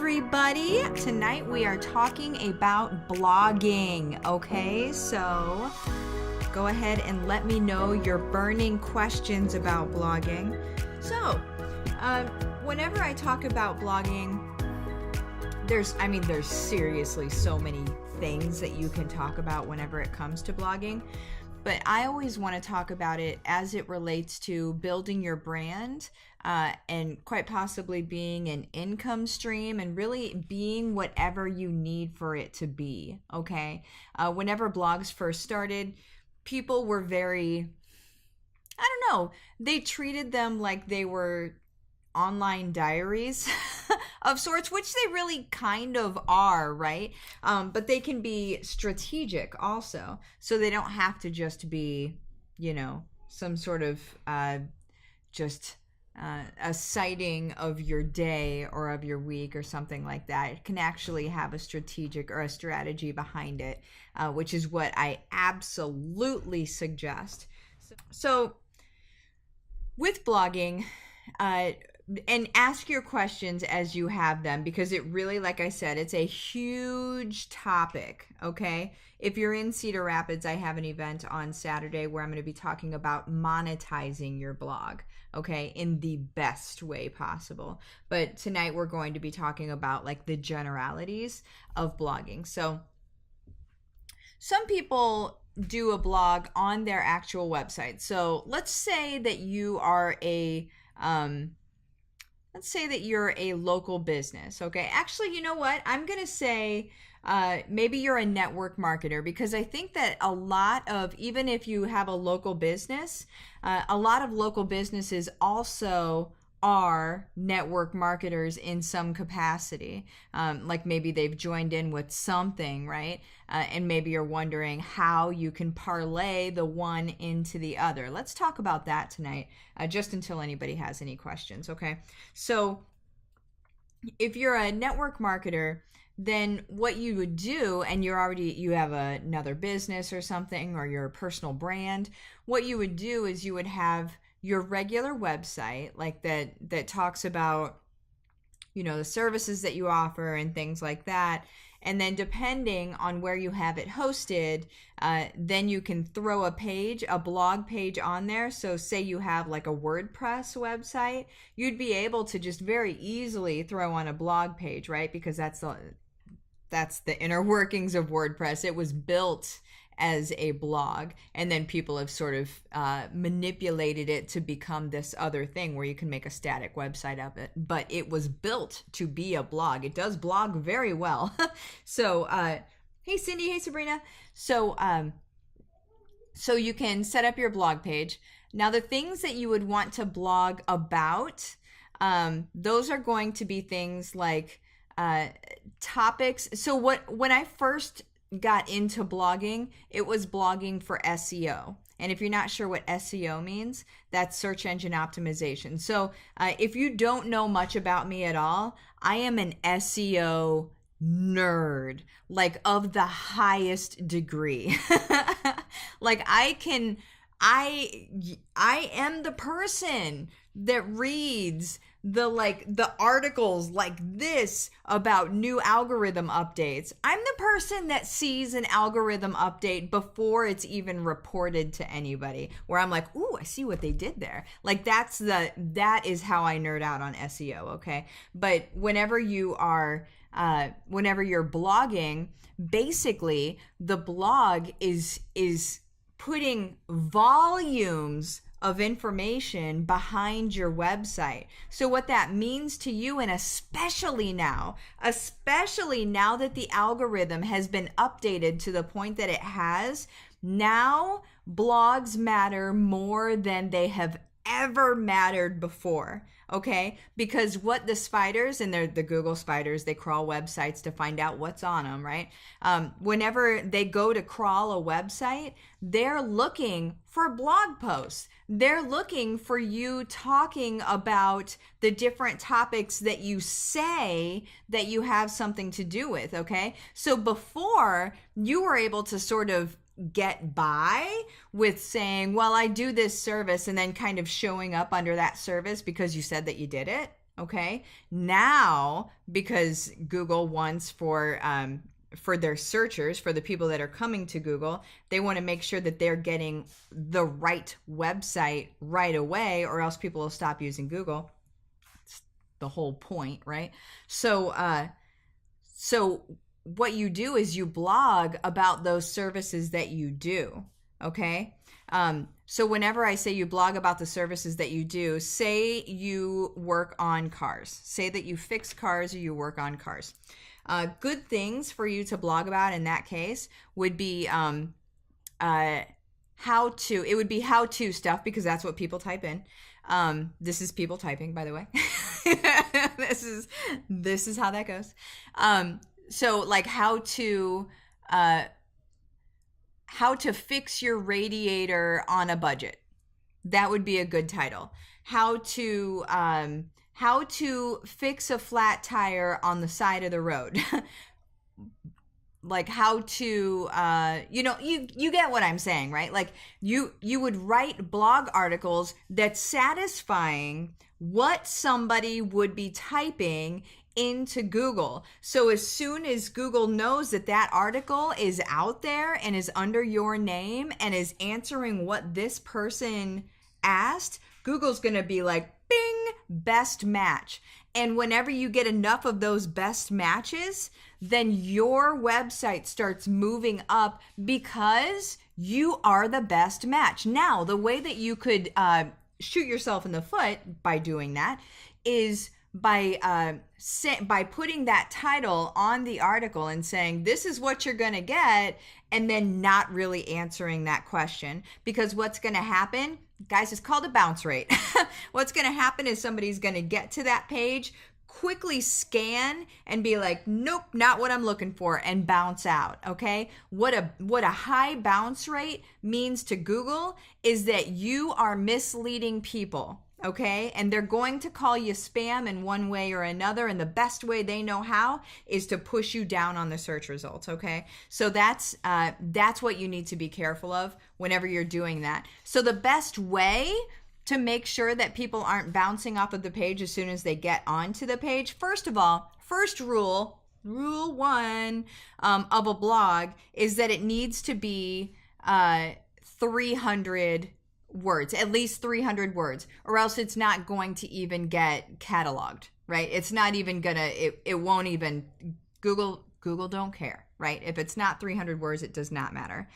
everybody. Tonight we are talking about blogging, okay? So go ahead and let me know your burning questions about blogging. So, whenever I talk about blogging, there's seriously so many things that you can talk about whenever it comes to blogging. But I always want to talk about it as it relates to building your brand and quite possibly being an income stream and really being whatever you need for it to be, okay? Whenever blogs first started, people were very, they treated them like they were online diaries of sorts, which they really kind of are, right? But they can be strategic also. So they don't have to just be, some sort of a citing of your day or of your week or something like that. It can actually have a strategic or a strategy behind it, which is what I absolutely suggest. So with blogging, and ask your questions as you have them, because it really, like I said, it's a huge topic, okay? If you're in Cedar Rapids, I have an event on Saturday where I'm going to be talking about monetizing your blog, okay, in the best way possible. But tonight we're going to be talking about like the generalities of blogging. So some people do a blog on their actual website. So let's say that you are let's say that you're a local business, okay? Actually, you know what? I'm going to say maybe you're a network marketer, because I think that a lot of, even if you have a local business, a lot of local businesses also are network marketers in some capacity. Like maybe they've joined in with something, right? And maybe you're wondering how you can parlay the one into the other. Let's talk about that tonight, just until anybody has any questions, okay? So if you're a network marketer, then what you would do, and you have another business or something, or your personal brand, what you would do is you would have your regular website, like that talks about, the services that you offer and things like that. And then depending on where you have it hosted, then you can throw a blog page on there. So say you have like a WordPress website, you'd be able to just very easily throw on a blog page, right? Because that's the inner workings of WordPress. It was built as a blog, and then people have sort of manipulated it to become this other thing where you can make a static website of it, but it was built to be a blog. It does blog very well. So hey Cindy, hey Sabrina. So you can set up your blog page. Now the things that you would want to blog about, those are going to be things like topics. So when I first got into blogging, it was blogging for SEO. And if you're not sure what SEO means, that's search engine optimization. So if you don't know much about me at all, I am an SEO nerd, like of the highest degree. Like I am the person that reads the articles like this about new algorithm updates. I'm the person that sees an algorithm update before it's even reported to anybody, where I'm like, ooh, I see what they did there. Like that is how I nerd out on SEO, okay? But whenever you're blogging, basically the blog is putting volumes of information behind your website. So what that means to you, and especially now that the algorithm has been updated to the point that it has, now blogs matter more than they have ever mattered before. Okay, because what the spiders, and they're the Google spiders, they crawl websites to find out what's on them, right? Whenever they go to crawl a website, they're looking for blog posts. They're looking for you talking about the different topics that you say that you have something to do with, okay? So before, you were able to sort of get by with saying, well, I do this service, and then kind of showing up under that service because you said that you did it. Okay. Now, because Google wants for their searchers, for the people that are coming to Google, they want to make sure that they're getting the right website right away, or else people will stop using Google. It's the whole point, right? So what you do is you blog about those services that you do. Okay. So whenever I say you blog about the services that you do, say you work on cars, say that you fix cars or you work on cars. Good things for you to blog about in that case would be it would be how to stuff, because that's what people type in. This is people typing, by the way. this is how that goes. So like how to fix your radiator on a budget. That would be a good title. How to fix a flat tire on the side of the road. Like how to you get what I'm saying, right? Like you would write blog articles that's satisfying what somebody would be typing into Google. So as soon as Google knows that that article is out there and is under your name and is answering what this person asked, Google's going to be like, bing, best match. And whenever you get enough of those best matches, then your website starts moving up because you are the best match. Now, the way that you could shoot yourself in the foot by doing that is by putting that title on the article and saying, this is what you're going to get, and then not really answering that question. Because what's going to happen, guys, it's called a bounce rate. What's going to happen is somebody's going to get to that page, quickly scan and be like, nope, not what I'm looking for, and bounce out. Okay. What a high bounce rate means to Google is that you are misleading people. Okay. And they're going to call you spam in one way or another. And the best way they know how is to push you down on the search results. Okay. So that's what you need to be careful of whenever you're doing that. So the best way to make sure that people aren't bouncing off of the page as soon as they get onto the page, first of all, rule one of a blog is that it needs to be 300 words, at least 300 words, or else it's not going to even get cataloged, right? It's not even gonna, it won't even, Google don't care, right? If it's not 300 words, it does not matter.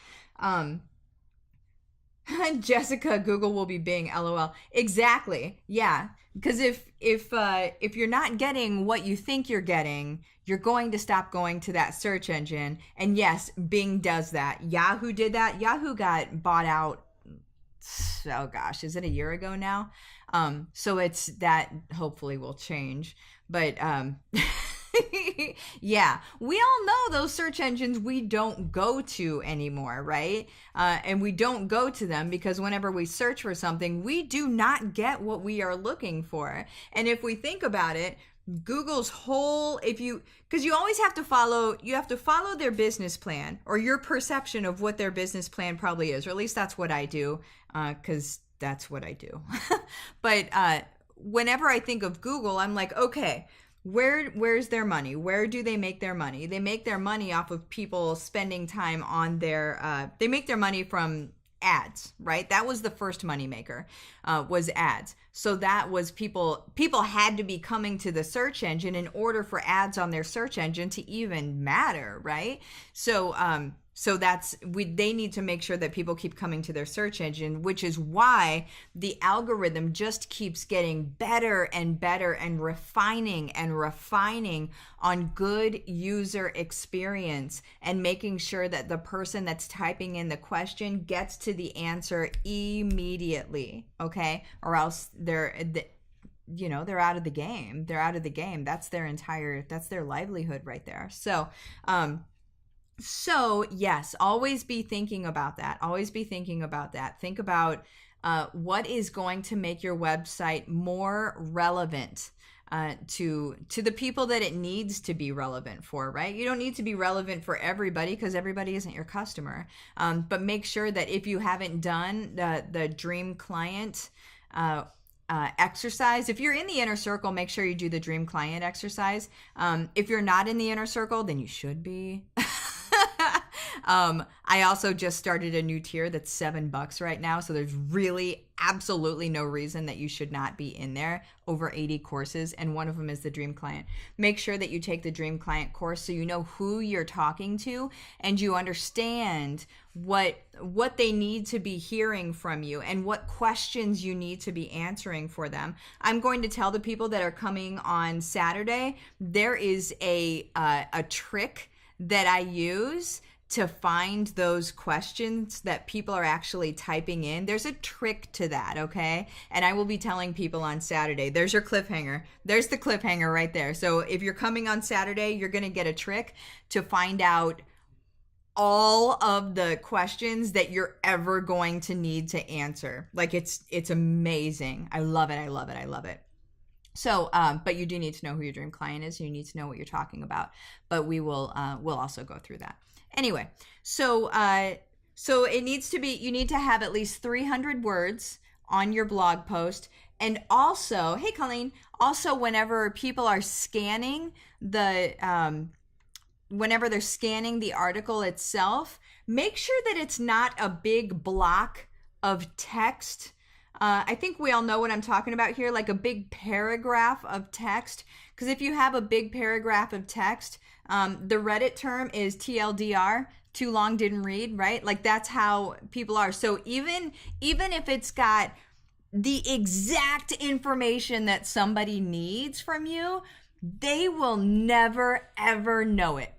Jessica, Google will be Bing, LOL. Exactly. Yeah. Because if you're not getting what you think you're getting, you're going to stop going to that search engine. And yes, Bing does that. Yahoo did that. Yahoo got bought out. Oh gosh, is it a year ago now? So it's that hopefully will change. But yeah, we all know those search engines we don't go to anymore, right? And we don't go to them because whenever we search for something, we do not get what we are looking for. And if we think about it, Google's whole, because you always have to follow their business plan, or your perception of what their business plan probably is, or at least that's what I do, because that's what I do. But whenever I think of Google, I'm like, okay, where's their money? Where do they make their money? They make their money off of people spending time on their, they make their money from ads, right? That was the first moneymaker, was ads. So that was people had to be coming to the search engine in order for ads on their search engine to even matter, right? So they need to make sure that people keep coming to their search engine, which is why the algorithm just keeps getting better and better and refining on good user experience and making sure that the person that's typing in the question gets to the answer immediately, okay? Or else they're out of the game. They're out of the game. That's their livelihood right there. So yes, always be thinking about that. Think about what is going to make your website more relevant to the people that it needs to be relevant for, right? You don't need to be relevant for everybody because everybody isn't your customer. But make sure that if you haven't done the dream client exercise. If you're in the inner circle, make sure you do the dream client exercise. If you're not in the inner circle, then you should be. I also just started a new tier that's $7 right now. So there's really absolutely no reason that you should not be in there. Over 80 courses, and one of them is the Dream Client. Make sure that you take the Dream Client course so you know who you're talking to and you understand what they need to be hearing from you and what questions you need to be answering for them. I'm going to tell the people that are coming on Saturday, there is a trick that I use to find those questions that people are actually typing in. There's a trick to that, okay? And I will be telling people on Saturday. There's your cliffhanger. There's the cliffhanger right there. So if you're coming on Saturday, you're going to get a trick to find out all of the questions that you're ever going to need to answer. Like it's amazing. I love it. I love it. I love it. So, but you do need to know who your dream client is. You need to know what you're talking about. But we'll also go through that. Anyway, so it needs to be, you need to have at least 300 words on your blog post. And also, hey, Colleen, also whenever people are scanning whenever they're scanning the article itself, make sure that it's not a big block of text. I think we all know what I'm talking about here, like a big paragraph of text. Because if you have a big paragraph of text, the Reddit term is TLDR, too long didn't read, right? Like that's how people are. So even if it's got the exact information that somebody needs from you, they will never, ever know it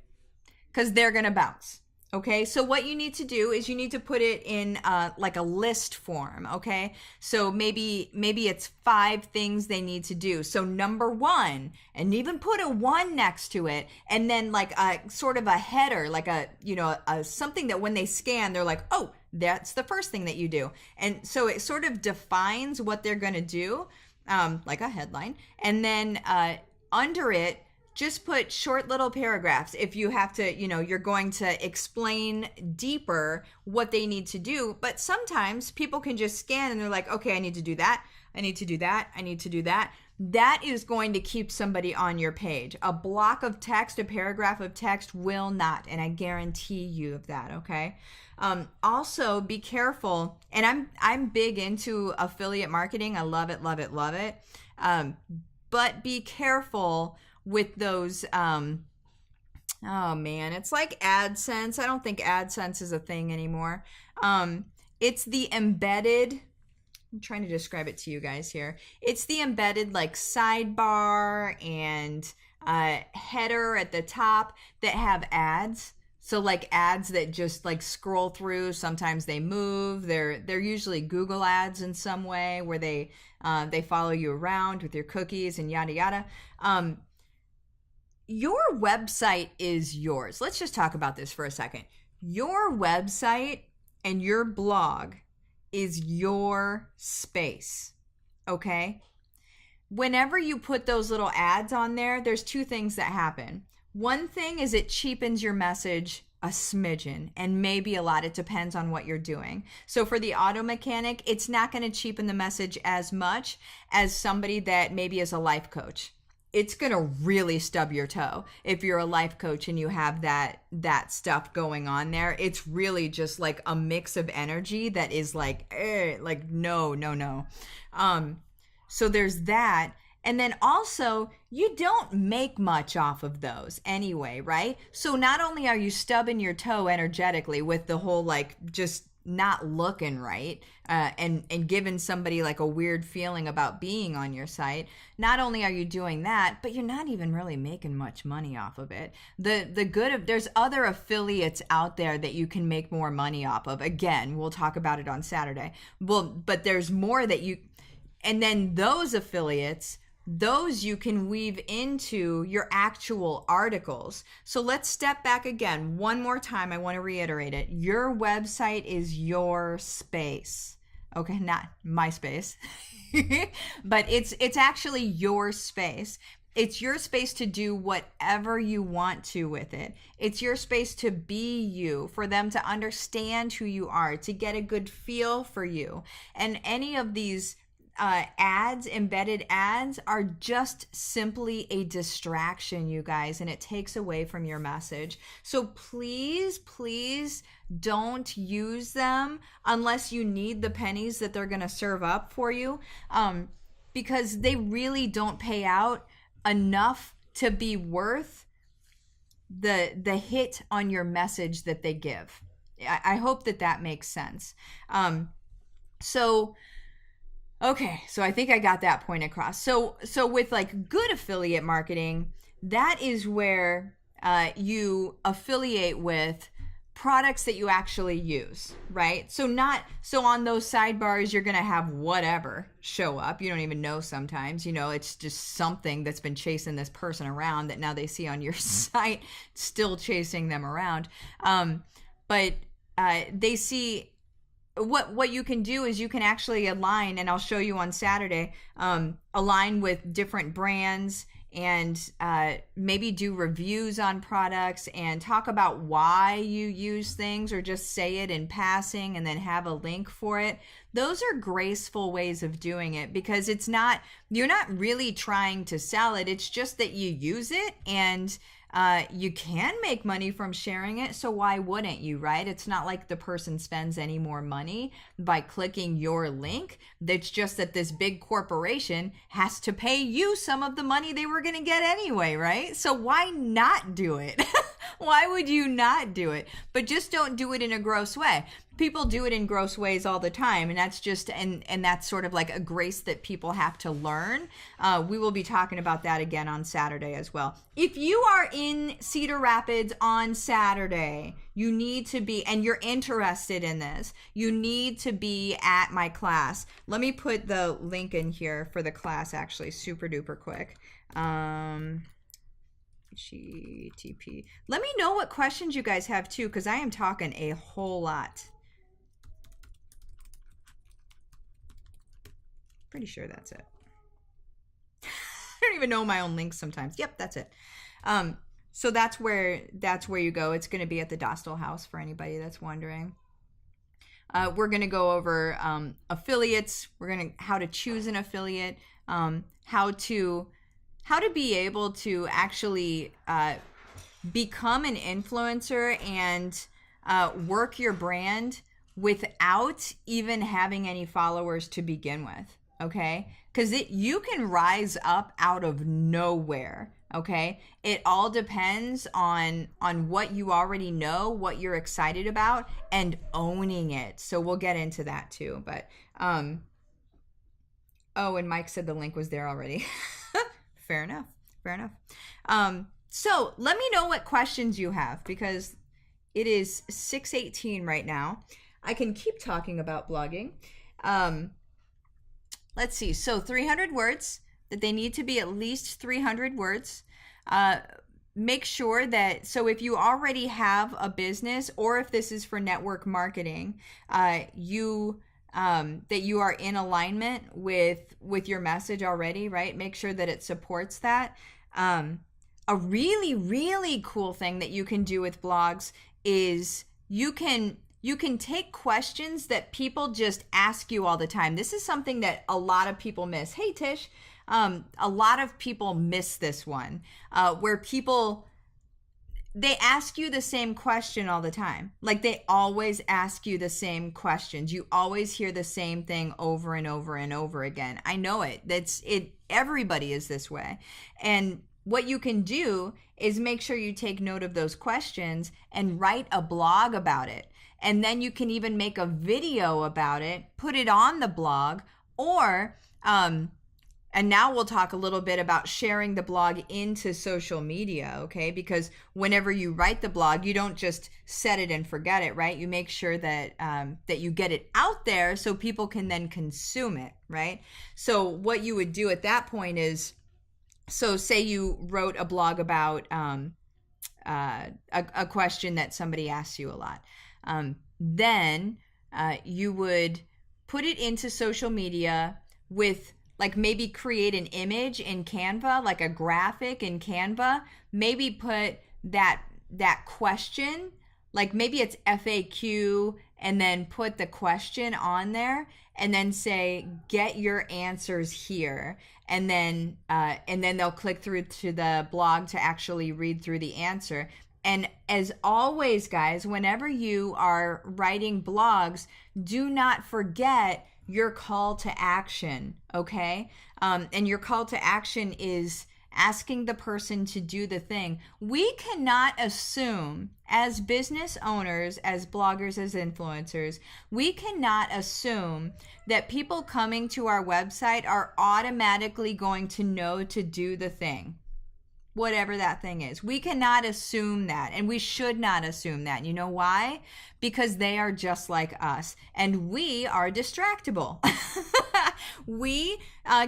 because they're going to bounce. Okay, so what you need to do is you need to put it in like a list form, okay? So maybe it's 5 things they need to do. So number 1, and even put a 1 next to it, and then like a sort of a header, like a something that when they scan, they're like, oh, that's the first thing that you do. And so it sort of defines what they're gonna do, like a headline. And then under it, just put short little paragraphs. If you have to, you're going to explain deeper what they need to do. But sometimes people can just scan and they're like, okay, I need to do that. I need to do that. I need to do that. That is going to keep somebody on your page. A block of text, a paragraph of text will not. And I guarantee you of that, okay? Also, be careful. And I'm big into affiliate marketing. I love it, love it, love it. But be careful with those, oh man, it's like AdSense. I don't think AdSense is a thing anymore. It's the embedded, I'm trying to describe it to you guys here. It's the embedded like sidebar and header at the top that have ads. So like ads that just like scroll through. Sometimes they move. They're usually Google ads in some way where they follow you around with your cookies and yada yada. Your website is yours. Let's just talk about this for a second. Your website and your blog is your space, okay? Whenever you put those little ads on there, there's 2 things that happen. One thing is it cheapens your message a smidgen, and maybe a lot. It depends on what you're doing. So for the auto mechanic, it's not going to cheapen the message as much as somebody that maybe is a life coach. It's going to really stub your toe if you're a life coach and you have that stuff going on there. It's really just like a mix of energy that is like no. So there's that. And then also, you don't make much off of those anyway, right? So not only are you stubbing your toe energetically with the whole like just not looking right and giving somebody like a weird feeling about being on your site, not only are you doing that, but you're not even really making much money off of it. There's other affiliates out there that you can make more money off of. Again, we'll talk about it on Saturday. Well, but there's more that you, and then those affiliates, those you can weave into your actual articles. So let's step back again. One more time, I want to reiterate it. Your website is your space. Okay, not my space. But it's actually your space. It's your space to do whatever you want to with it. It's your space to be you, for them to understand who you are, to get a good feel for you. And any of these ads, embedded ads, are just simply a distraction, you guys, and it takes away from your message. So please don't use them unless you need the pennies that they're going to serve up for you, because they really don't pay out enough to be worth the hit on your message that they give. I hope that makes sense. So I think I got that point across. So with like good affiliate marketing, that is where you affiliate with products that you actually use, right? So on those sidebars, you're going to have whatever show up. You don't even know sometimes, it's just something that's been chasing this person around that now they see on your site, still chasing them around. But they see what you can do is you can actually align, and I'll show you on Saturday, align with different brands and maybe do reviews on products and talk about why you use things, or just say it in passing and then have a link for it. Those are graceful ways of doing it, because you're not really trying to sell it. It's just that you use it, and you can make money from sharing it, so why wouldn't you, right? It's not like the person spends any more money by clicking your link. That's just that this big corporation has to pay you some of the money they were going to get anyway, right? So why not do it? Why would you not do it? But just don't do it in a gross way. People do it in gross ways all the time, and that's just and that's sort of like a grace that people have to learn. We will be talking about that again on Saturday as well. If you are in Cedar Rapids on Saturday, you need to be, and you're interested in this, you need to be at my class. Let me put the link in here for the class, actually, super duper quick. GTP. Let me know what questions you guys have too, because I am talking a whole lot. Pretty sure that's it. I don't even know my own links sometimes. Yep, that's it. So that's where you go. It's going to be at the Dostal House for anybody that's wondering. We're going to go over affiliates. How to choose an affiliate, how to be able to actually become an influencer and work your brand without even having any followers to begin with, okay? Because you can rise up out of nowhere, okay? It all depends on what you already know, what you're excited about, and owning it. So we'll get into that too. But and Mike said the link was there already. Fair enough. So let me know what questions you have, because it is 6:18 right now. I can keep talking about blogging. Let's see. So 300 words, that they need to be at least 300 words. Make sure that, so if you already have a business, or if this is for network marketing, that you are in alignment with your message already, right? Make sure that it supports that. A really, really cool thing that you can do with blogs is you can take questions that people just ask you all the time. This is something that a lot of people miss. Hey, Tish. A lot of people miss this one, where people, they ask you the same question all the time. Like, they always ask you the same questions. You always hear the same thing over and over and over again. I know it. Everybody is this way. And what you can do is make sure you take note of those questions and write a blog about it. And then you can even make a video about it, put it on the blog, or and now we'll talk a little bit about sharing the blog into social media, okay? Because whenever you write the blog, you don't just set it and forget it, right? You make sure that that you get it out there so people can then consume it, right? So what you would do at that point is, so say you wrote a blog about a question that somebody asks you a lot. Then you would put it into social media with, like, maybe create an image in Canva, like a graphic in Canva. Maybe put that question, like maybe it's FAQ and then put the question on there, and then say, get your answers here. And then they'll click through to the blog to actually read through the answer. And as always, guys, whenever you are writing blogs, do not forget your call to action, okay? And your call to action is asking the person to do the thing. We cannot assume, as business owners, as bloggers, as influencers, we cannot assume that people coming to our website are automatically going to know to do the thing, whatever that thing is. We cannot assume that, and we should not assume that. You know why? Because they are just like us, and we are distractible. We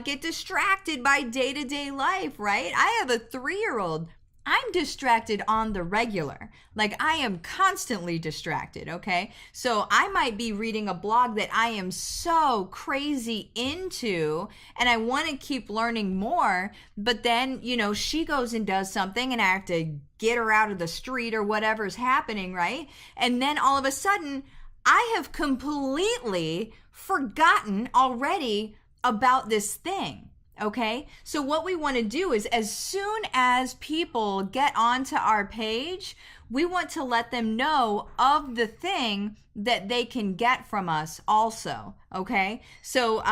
get distracted by day-to-day life, right? I have a 3-year-old. I'm distracted on the regular. Like, I am constantly distracted, okay? So I might be reading a blog that I am so crazy into, and I want to keep learning more, but then, you know, she goes and does something, and I have to get her out of the street or whatever's happening, right? And then all of a sudden, I have completely forgotten already about this thing. Okay, so what we want to do is, as soon as people get onto our page, we want to let them know of the thing that they can get from us also. Okay, so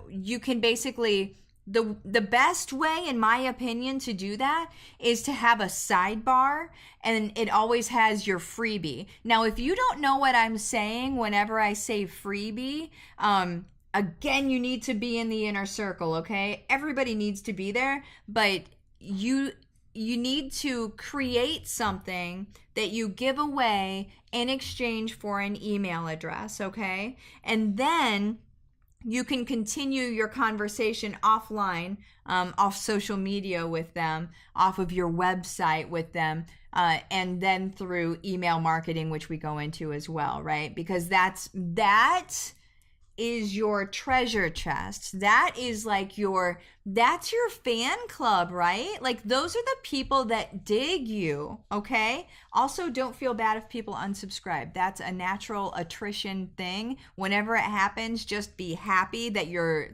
you can basically, the best way, in my opinion, to do that is to have a sidebar, and it always has your freebie. Now, if you don't know what I'm saying whenever I say freebie, again, you need to be in the inner circle, okay? Everybody needs to be there, but you need to create something that you give away in exchange for an email address, okay? And then you can continue your conversation offline, off social media with them, off of your website with them, and then through email marketing, which we go into as well, right? Because that is your treasure chest. That is like that's your fan club, right? Like, those are the people that dig you, okay? Also, don't feel bad if people unsubscribe. That's a natural attrition thing. Whenever it happens, just be happy that your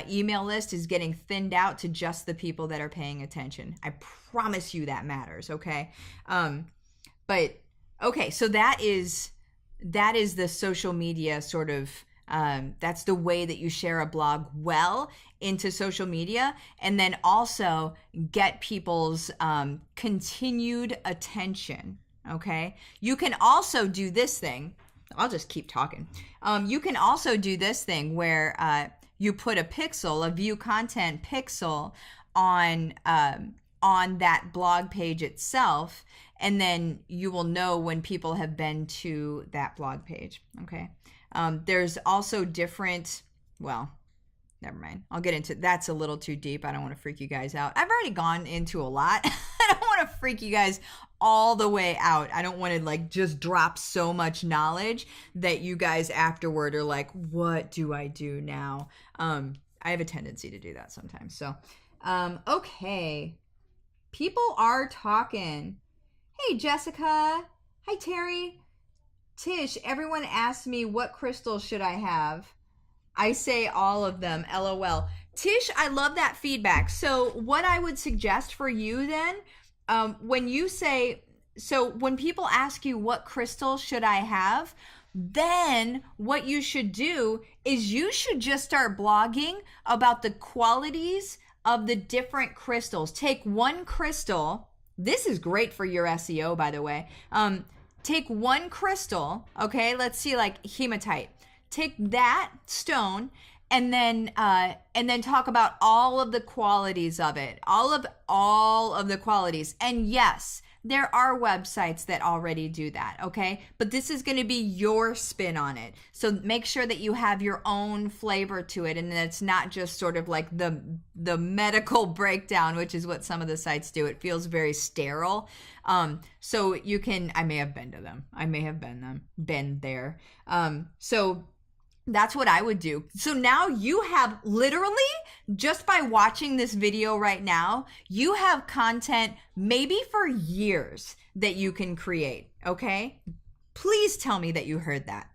email list is getting thinned out to just the people that are paying attention. I promise you that matters, okay? But okay, so that is the social media sort of, that's the way that you share a blog well into social media, and then also get people's continued attention, okay? You can also do this thing. I'll just keep talking. You can also do this thing where you put a view content pixel on that blog page itself, and then you will know when people have been to that blog page, okay? There's also different, well, never mind. I'll get into, that's a little too deep. I don't want to freak you guys out. I've already gone into a lot. I don't want to freak you guys all the way out. I don't want to like just drop so much knowledge that you guys afterward are like, what do I do now? I have a tendency to do that sometimes. So, okay. People are talking. Hey, Jessica. Hi, Terry. Tish, everyone asks me, what crystals should I have? I say all of them, LOL. Tish, I love that feedback. So what I would suggest for you then, when you say, so when people ask you what crystal should I have, then what you should do is you should just start blogging about the qualities of the different crystals. Take one crystal. This is great for your SEO, by the way. Take one crystal, okay? Let's see, like hematite. Take that stone and then talk about all of the qualities of it. All of the qualities. And yes, there are websites that already do that, okay? But this is going to be your spin on it. So make sure that you have your own flavor to it, and that it's not just sort of like the medical breakdown, which is what some of the sites do. It feels very sterile. So you can, I may have been to them. I may have been there. So that's what I would do. So now you have literally, just by watching this video right now, you have content maybe for years that you can create, okay? Please tell me that you heard that.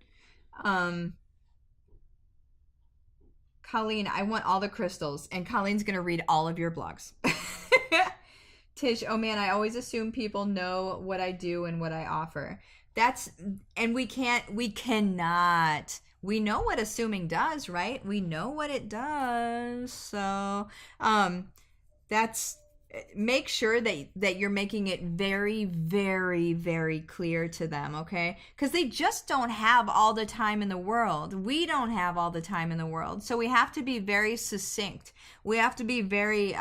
Colleen, I want all the crystals, and Colleen's gonna read all of your blogs. Tish, oh man, I always assume people know what I do and what I offer. And we cannot. We know what assuming does, right? We know what it does. So, that's, make sure that you're making it very, very, very clear to them, okay? Because they just don't have all the time in the world. We don't have all the time in the world. So we have to be very succinct. We have to be very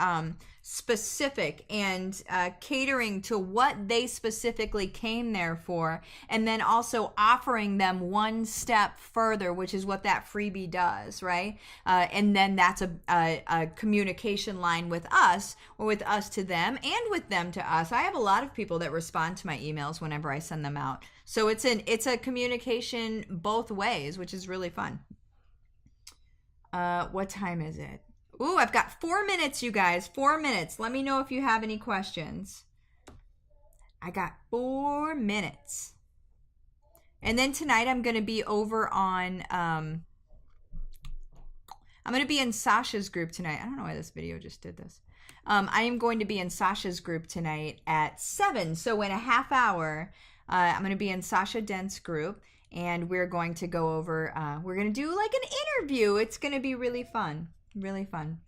specific and catering to what they specifically came there for, and then also offering them one step further, which is what that freebie does, right? And then that's a communication line with us, or with us to them, and with them to us. I have a lot of people that respond to my emails whenever I send them out, so it's a communication both ways, which is really fun. What time is it? Ooh, I've got 4 minutes, you guys. 4 minutes. Let me know if you have any questions. I got 4 minutes. And then tonight I'm going to be over on, I'm going to be in Sasha's group tonight. I don't know why this video just did this. I am going to be in Sasha's group tonight at 7. So in a half hour, I'm going to be in Sasha Dent's group. And we're going to go over, we're going to do like an interview. It's going to be really fun. Really fun.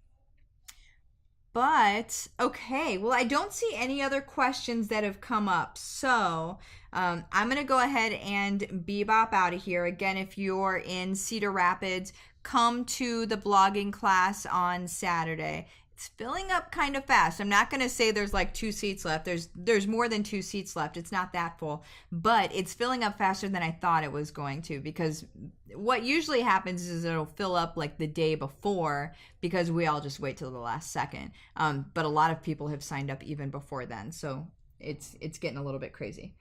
But, okay, well, I don't see any other questions that have come up. So, I'm going to go ahead and bebop out of here. Again, if you're in Cedar Rapids, come to the blogging class on Saturday. It's filling up kind of fast. I'm not going to say there's like 2 seats left. There's more than 2 seats left. It's not that full, but it's filling up faster than I thought it was going to, because what usually happens is it'll fill up like the day before, because we all just wait till the last second. But a lot of people have signed up even before then. So it's getting a little bit crazy.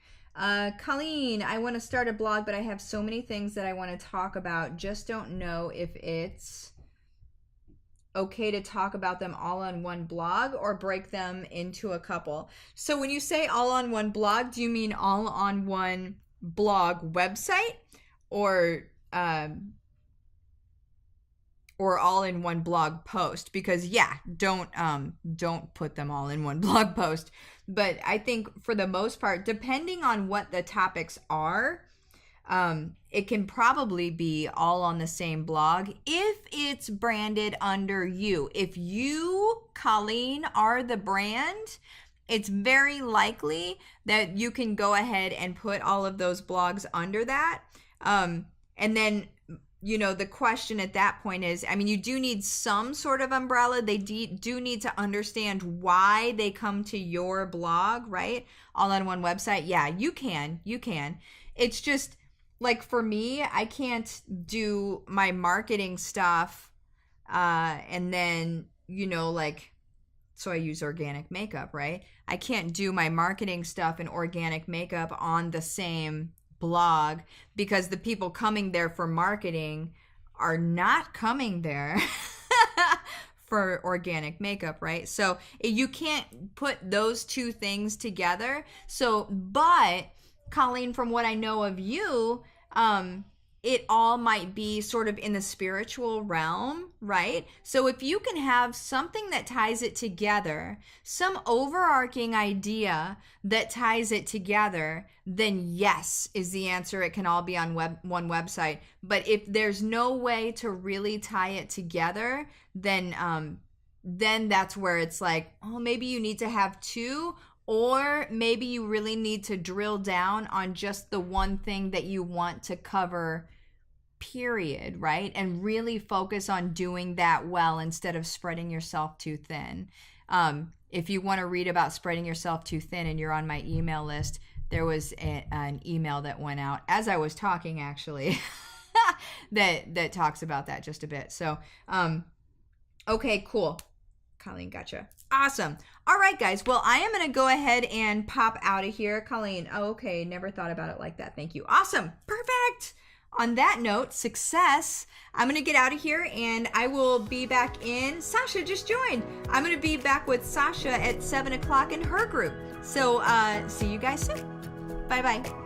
Colleen, I want to start a blog, but I have so many things that I want to talk about. Just don't know if it's okay to talk about them all on one blog or break them into a couple. So when you say all on one blog, do you mean all on one blog website, or all in one blog post? Because yeah, don't put them all in one blog post. But I think for the most part, depending on what the topics are, it can probably be all on the same blog if it's branded under you. If you, Colleen, are the brand, it's very likely that you can go ahead and put all of those blogs under that. And then, you know, the question at that point is, I mean, you do need some sort of umbrella. They do need to understand why they come to your blog, right? All on one website. Yeah, you can. It's just, like for me, I can't do my marketing stuff and then, you know, like, so I use organic makeup, right? I can't do my marketing stuff and organic makeup on the same blog, because the people coming there for marketing are not coming there for organic makeup, right? So you can't put those two things together. So, but Colleen, from what I know of you, it all might be sort of in the spiritual realm, right? So if you can have something that ties it together, some overarching idea that ties it together, then yes is the answer. It can all be on one website. But if there's no way to really tie it together, then that's where it's like, oh, maybe you need to have 2. Or maybe you really need to drill down on just the one thing that you want to cover, period, right? And really focus on doing that well instead of spreading yourself too thin. If you want to read about spreading yourself too thin and you're on my email list, there was an email that went out as I was talking, actually, that talks about that just a bit. So, okay, cool. Colleen, gotcha. Awesome. All right, guys. Well, I am going to go ahead and pop out of here. Colleen, oh, okay. Never thought about it like that. Thank you. Awesome. Perfect. On that note, success. I'm going to get out of here and I will be back in. Sasha just joined. I'm going to be back with Sasha at 7 o'clock in her group. So see you guys soon. Bye-bye.